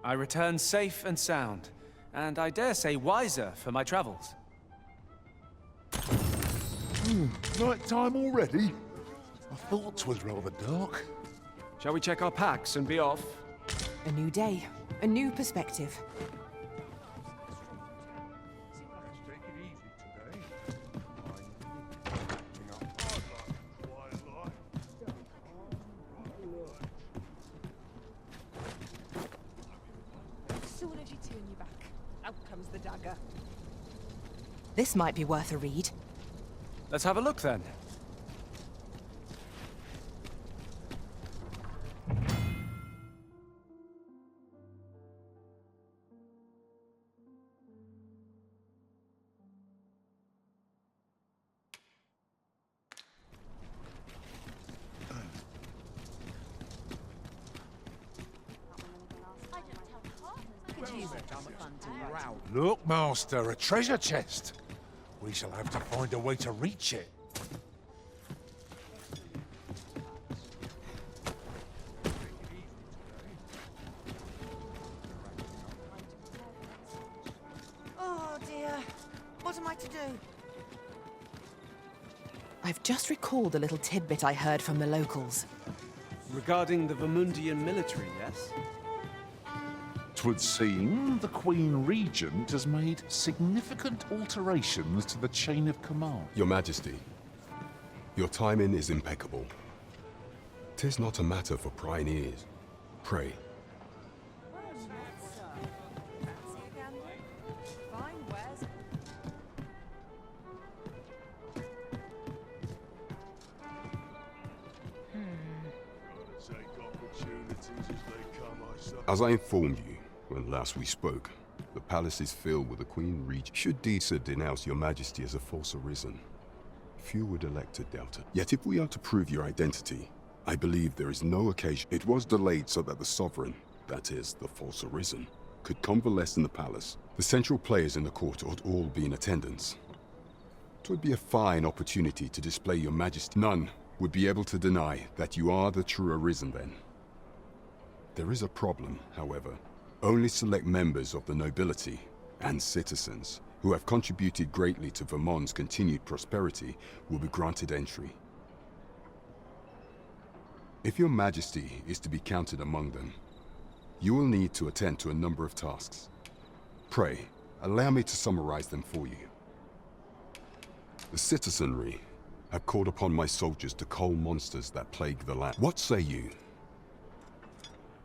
I return safe and sound, and I dare say wiser for my travels. Night time already? I thought 'twas rather dark. Shall we check our packs and be off? A new day, a new perspective. As soon as you turn your back, out comes the dagger. This might be worth a read. Let's have a look then. Look, Master, a treasure chest. We shall have to find a way to reach it. Oh dear, what am I to do? I've just recalled a little tidbit I heard from the locals. Regarding the Vermundian military, yes? 'Twould seem the Queen Regent has made significant alterations to the chain of command. Your Majesty, your timing is impeccable. 'Tis not a matter for prying ears. Pray. As I informed you when last we spoke, the palace is filled with the Queen Regent. Should Disa denounce your Majesty as a false arisen, few would elect to doubt it. Yet if we are to prove your identity, I believe there is no occasion. It was delayed so that the sovereign, that is, the false arisen, could convalesce in the palace. The central players in the court ought all be in attendance. It would be a fine opportunity to display your Majesty. None would be able to deny that you are the true arisen then. There is a problem, however. Only select members of the nobility and citizens who have contributed greatly to Vermont's continued prosperity will be granted entry. If your Majesty is to be counted among them, you will need to attend to a number of tasks. Pray, allow me to summarize them for you. The citizenry have called upon my soldiers to cull monsters that plague the land. What say you?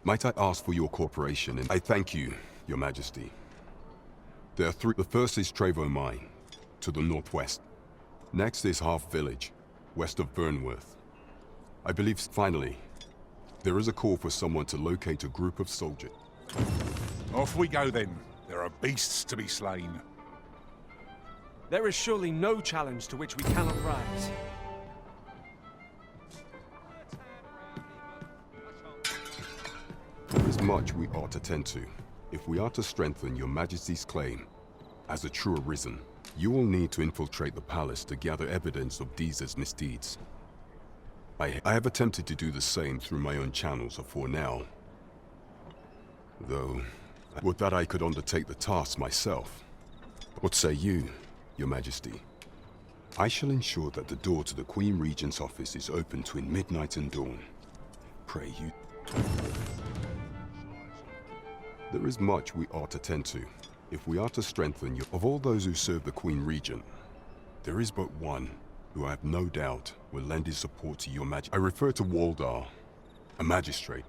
Might I ask for your cooperation? And I thank you, your Majesty. There are three. The first is Trevo Mine, to the northwest. Next is Half Village, west of Burnworth. I believe, finally, there is a call for someone to locate a group of soldiers. Off we go then. There are beasts to be slain. There is surely no challenge to which we cannot rise. There is much we ought to tend to. If we are to strengthen your Majesty's claim as a true arisen, you will need to infiltrate the palace to gather evidence of Disa's misdeeds. I have attempted to do the same through my own channels afore now. Though, would that I could undertake the task myself. What say you, your Majesty? I shall ensure that the door to the Queen Regent's office is open between midnight and dawn. Pray you. There is much we ought to tend to. If we are to strengthen you, of all those who serve the Queen Regent, there is but one who I have no doubt will lend his support to your Majesty. I refer to Waldar, a magistrate.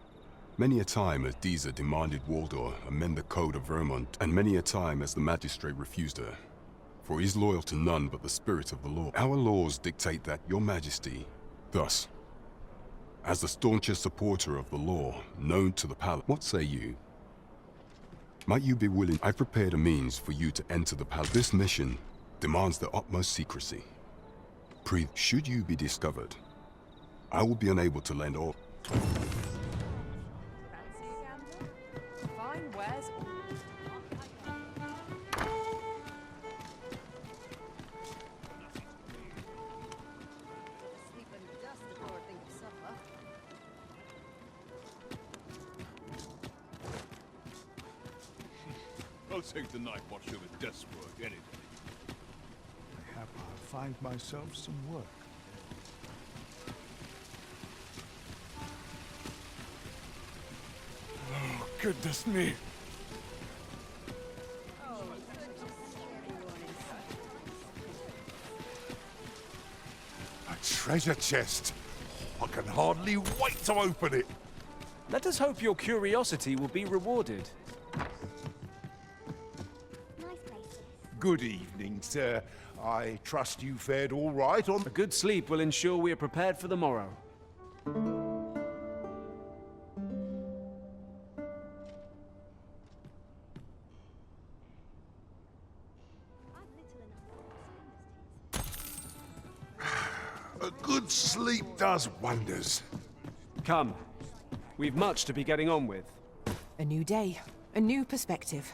Many a time has Disa demanded Waldar amend the code of Vermont, and many a time has the magistrate refused her. For he is loyal to none but the spirit of the law. Our laws dictate that your Majesty, thus, as the staunchest supporter of the law known to the palace, what say you? Might you be willing? I prepared a means for you to enter the palace. This mission demands the utmost secrecy. Should you be discovered, I will be unable to lend all. Fine wares. Sleep in the dust before I think of supper. I'll take the night watch over desk work any day. Perhaps I'll find myself some work. Oh, goodness me. A treasure chest. I can hardly wait to open it. Let us hope your curiosity will be rewarded. Good evening, sir. I trust you fared all right on... A good sleep will ensure we are prepared for the morrow. A good sleep does wonders. Come. We've much to be getting on with. A new day, a new perspective.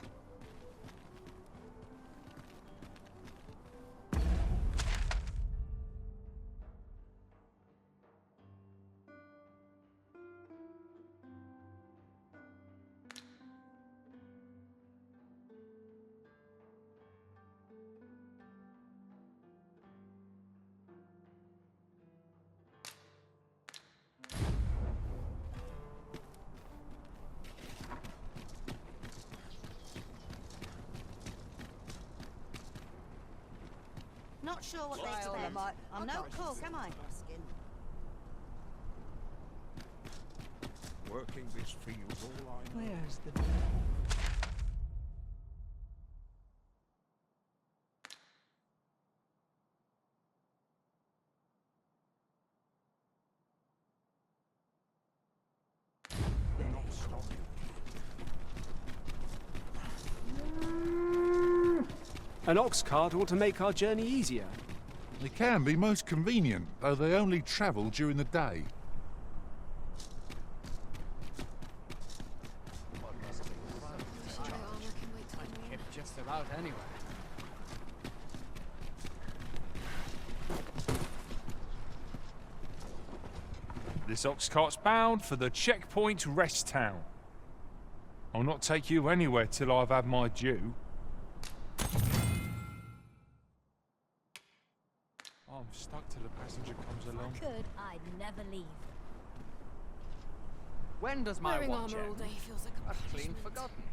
Not sure what they expect. I'm no cook, am I? Working this field all I know. Where's the... An ox cart ought to make our journey easier. They can be most convenient, though they only travel during the day. Just about anywhere. This ox cart's bound for the checkpoint rest town. I'll not take you anywhere till I've had my due. I'm stuck till the passenger comes along. Could, I'd never leave. When does my Wearing watch armor all end? day feels like a I've clean punishment. forgotten.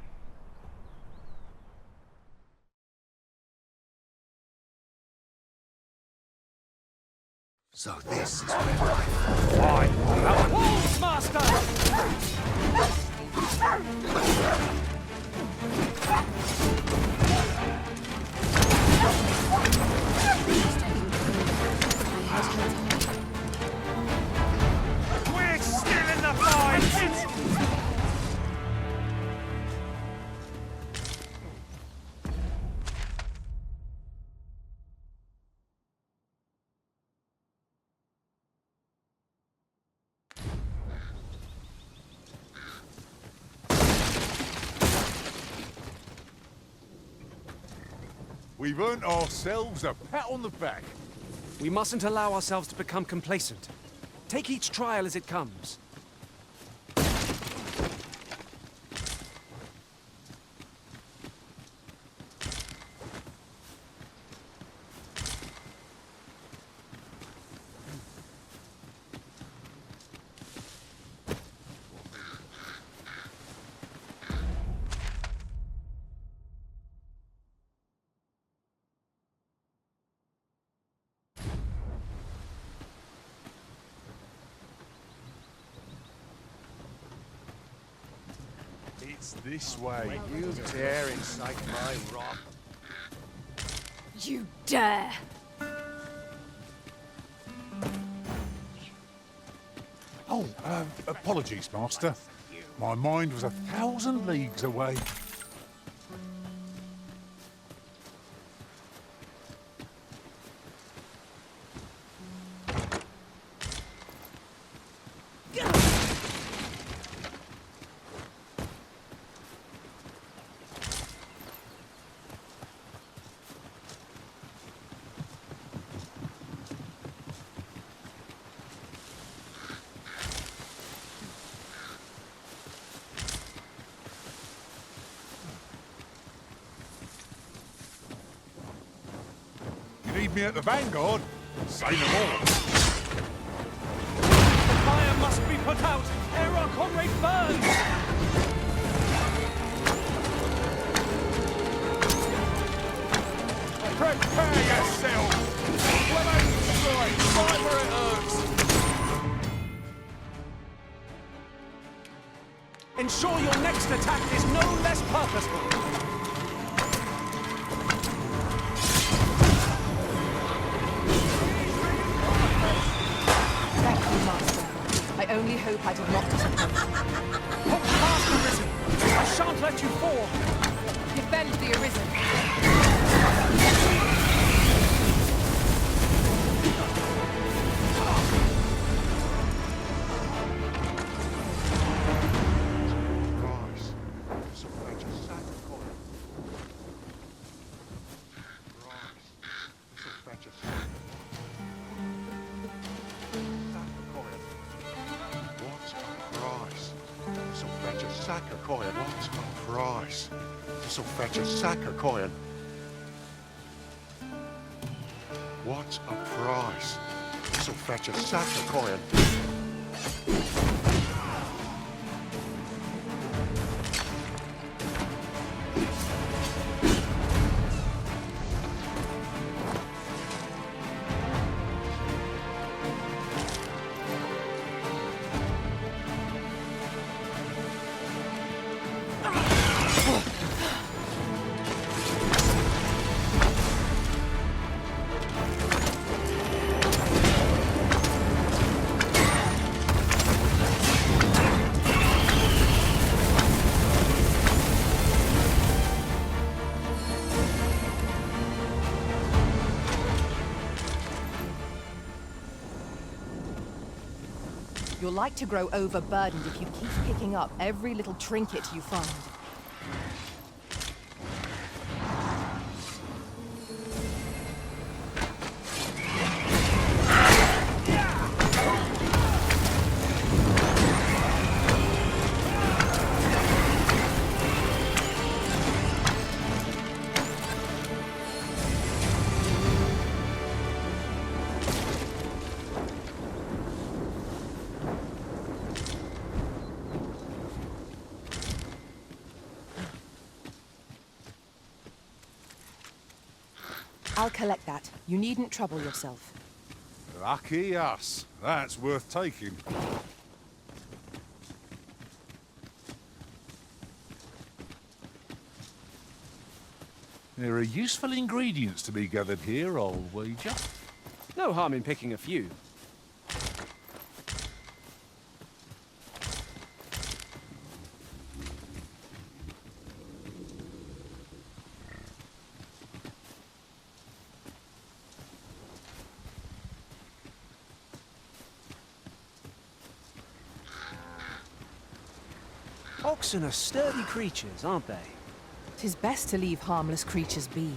So this is where Wolves, master! We're still in the fight! We've earned ourselves a pat on the back. We mustn't allow ourselves to become complacent. Take each trial as it comes. it's this way. You dare incite my wrath. You dare! Oh, apologies, Master. My mind was 1,000 leagues away. Need me at the vanguard? Say no more. The fire must be put out ere our comrade burns! Prepare yourself! Well out strike! Right where it hurts! Ensure your next attack is no less purposeful. Thank you, Master. I only hope I did not disappoint. Hold fast, Arisen! I shan't let you fall! Defend the Arisen. Rise. So fetch a sack of coin. Rise. So fetch a sack of coin. What's a price? So fetch a sack of coin. What's a price? So fetch a sack of coin. What's a price? So fetch a sack of coin. You're like to grow overburdened if you keep picking up every little trinket you find. I'll collect that. You needn't trouble yourself. Lucky us. That's worth taking. There are useful ingredients to be gathered here, I'll wager. No harm in picking a few. Oxen are sturdy creatures, aren't they? 'Tis best to leave harmless creatures be.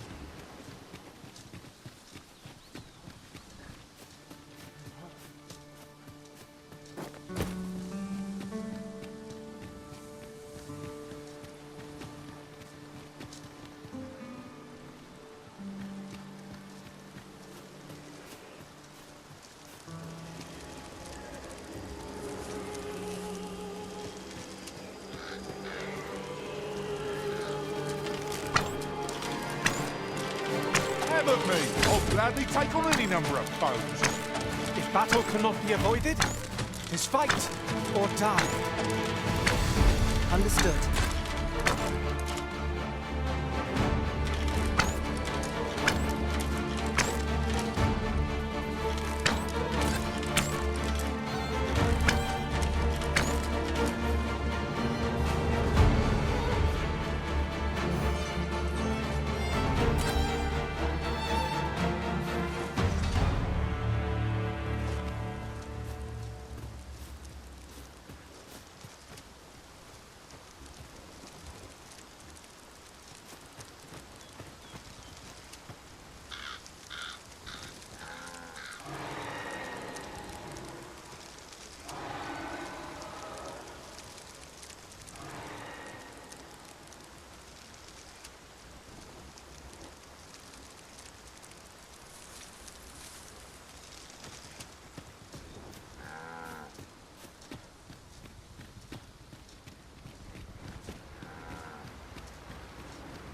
Have at me. I'll gladly take on any number of foes. If battle cannot be avoided, is fight or die. Understood.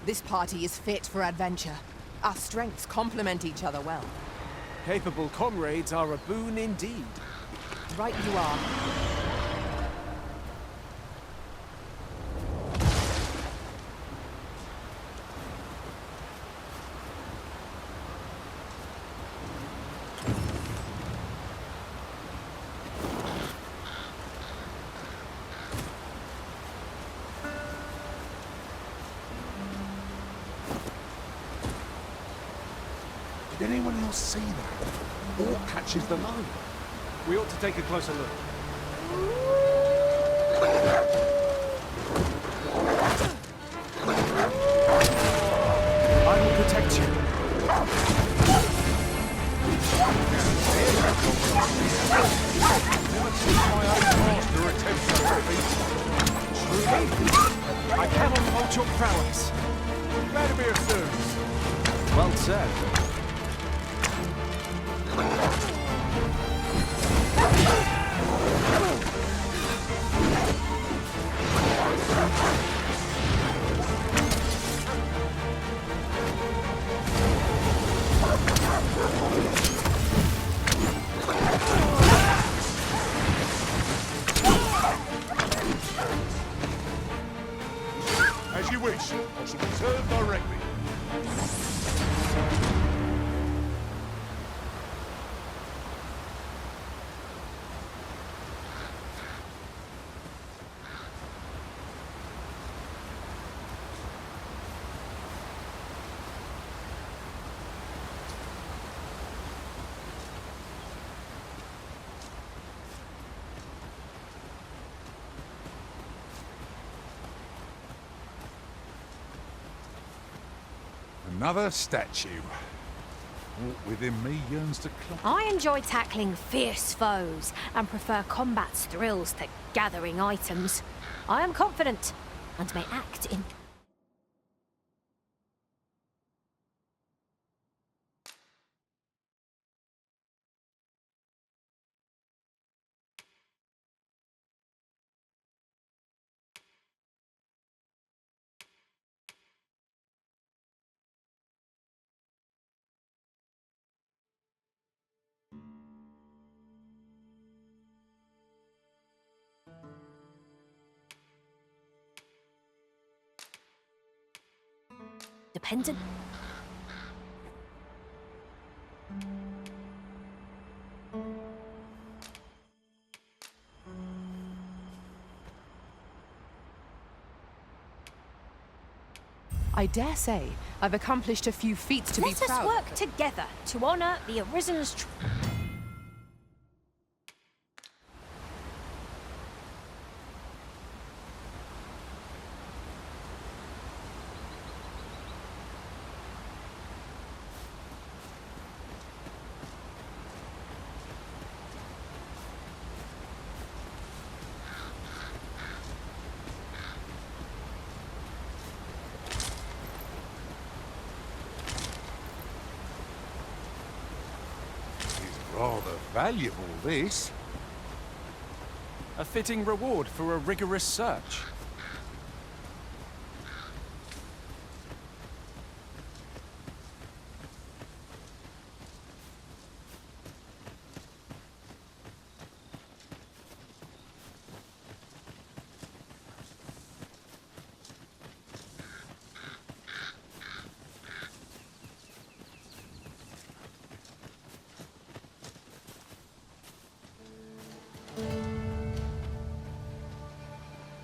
This party is fit for adventure. Our strengths complement each other well. Capable comrades are a boon indeed. Right you are. Did anyone else see that? Or catches the line? We ought to take a closer look. I will protect you. Never seen my own master attempt such a feat. Truly? I cannot fault your prowess. Glad to be of service. Well said. As you wish. I shall return directly. Another statue. Aught within me yearns to climb. I enjoy tackling fierce foes and prefer combat's thrills to gathering items. I am confident and may act in... dependent... I dare say I've accomplished a few feats to be Let us proud work of. together to honour the Arisen's... Rather valuable, this. A fitting reward for a rigorous search.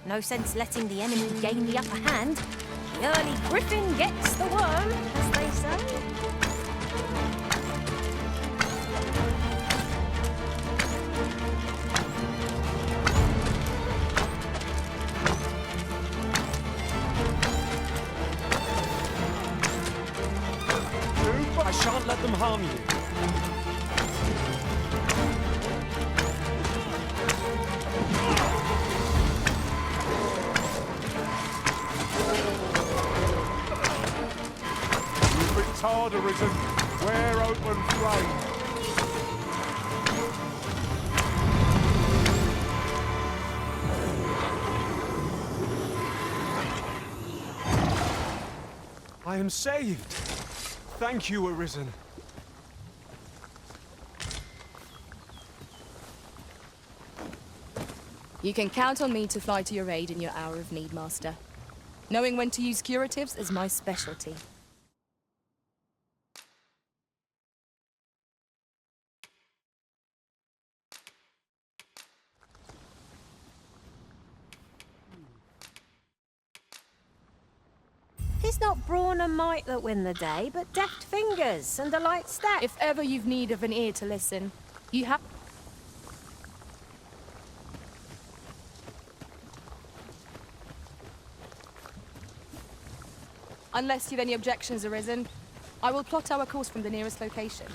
No sense letting the enemy gain the upper hand. The early griffin gets the worm, as they say. I shan't let them harm you. Harder isn't. Wear open flame. I am saved. Thank you, Arisen. You can count on me to fly to your aid in your hour of need, Master. Knowing when to use curatives is my specialty. Tis not brawn and might that win the day, but deft fingers and a light step. If ever you've need of an ear to listen, you have... Unless you've any objections arisen, I will plot our course from the nearest location.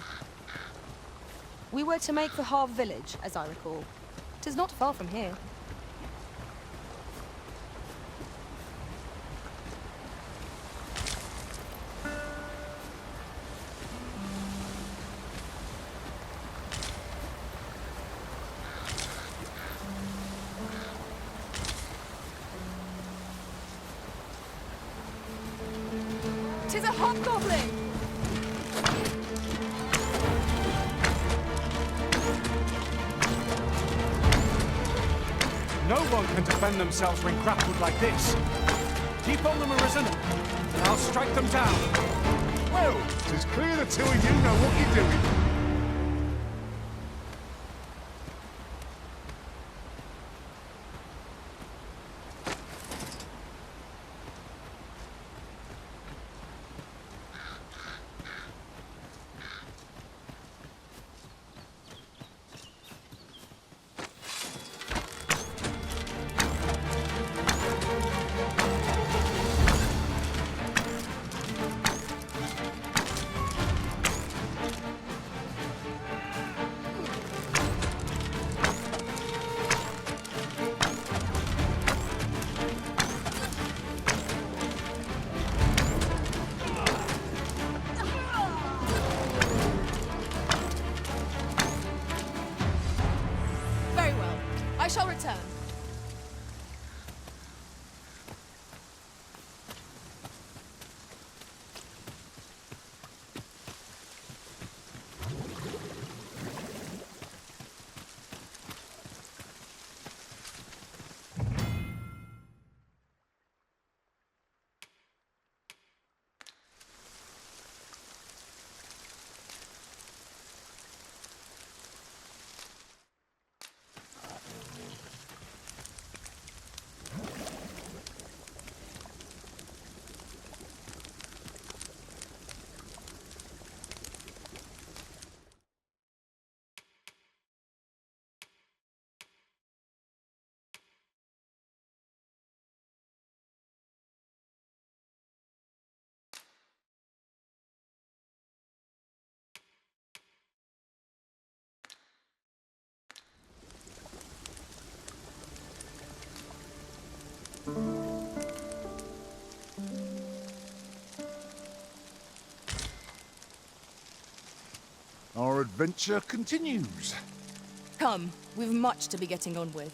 We were to make for Harve village, as I recall. 'Tis not far from here. Tis a hobgoblin! No one can defend themselves when grappled like this. Keep on them, Arisen. I'll strike them down. Well, it's clear the two of you know what you're doing. Very well. I shall return. Our adventure continues. Come, we've much to be getting on with.